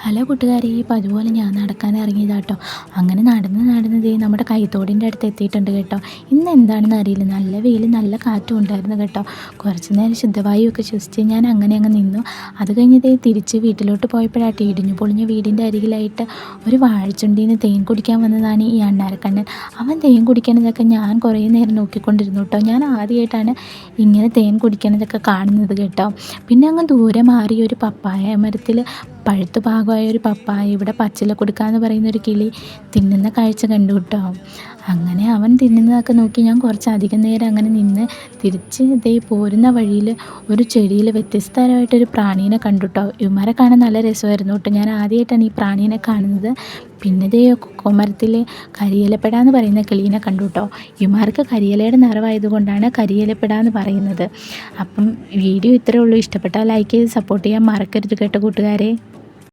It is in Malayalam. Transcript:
ഹലോ കൂട്ടുകാരെ, ഇപ്പോൾ അതുപോലെ ഞാൻ നടക്കാൻ ഇറങ്ങിയതാട്ടോ. അങ്ങനെ നടന്ന് ദേ നമ്മുടെ കൈത്തോടിൻ്റെ അടുത്ത് എത്തിയിട്ടുണ്ട് കേട്ടോ. ഇന്ന് എന്താണെന്ന് അറിയില്ല, നല്ല വെയിൽ നല്ല കാറ്റും ഉണ്ടായിരുന്നു കേട്ടോ. കുറച്ച് നേരം ശുദ്ധവായുവൊക്കെ ശ്വസിച്ച് ഞാൻ അങ്ങനെ അങ്ങ് നിന്നു. അത് കഴിഞ്ഞ് ദേ തിരിച്ച് വീട്ടിലോട്ട് പോയപ്പോഴാട്ടെ ഇടിഞ്ഞു പൊളിഞ്ഞ വീടിൻ്റെ അരികിലായിട്ട് ഒരു വാഴച്ചുണ്ടിയിൽ നിന്ന് തേൻ കുടിക്കാൻ വന്നതാണ് ഈ അണ്ണാരക്കണ്ണൻ. അവൻ തേൻ കുടിക്കണതൊക്കെ ഞാൻ കുറേ നേരം നോക്കിക്കൊണ്ടിരുന്നു കേട്ടോ. ഞാൻ ആദ്യമായിട്ടാണ് ഇങ്ങനെ തേൻ കുടിക്കണതൊക്കെ കാണുന്നത് കേട്ടോ. പിന്നെ അങ്ങ് ദൂരെ മാറി ഒരു പപ്പായ മരത്തിൽ പഴുത്തു പാകമായ ഒരു പപ്പായ, ഇവിടെ പച്ചില കൊടുക്കാന്ന് പറയുന്ന ഒരു കിളി തിന്നുന്ന കാഴ്ച കണ്ടു കേട്ടോ. അങ്ങനെ അവൻ തിന്നുന്നതൊക്കെ നോക്കി ഞാൻ കുറച്ചധികം നേരം അങ്ങനെ നിന്ന് തിരിച്ച് ഇതേ പോരുന്ന വഴിയിൽ ഒരു ചെടിയിൽ വ്യത്യസ്തമായിട്ടൊരു പ്രാണീനെ കണ്ടു കേട്ടോ. ഇവന്മാരെ കാണാൻ നല്ല രസമായിരുന്നു കേട്ടോ. ഞാൻ ആദ്യമായിട്ടാണ് ഈ പ്രാണീനെ കാണുന്നത്. പിന്നെ ഇതേ കൊക്കോമരത്തിൽ കരിയിലപ്പെട എന്ന് പറയുന്ന കിളീനെ കണ്ടു കേട്ടോ. ഇവന്മാർക്ക് കരിയിലയുടെ നിറവായതുകൊണ്ടാണ് കരിയിലപ്പെട എന്ന് പറയുന്നത്. അപ്പം വീഡിയോ ഇത്രയേ ഉള്ളൂ. ഇഷ്ടപ്പെട്ടാൽ ലൈക്ക് ചെയ്ത് സപ്പോർട്ട് ചെയ്യാൻ മറക്കരുത് കേട്ടോ കൂട്ടുകാരെ.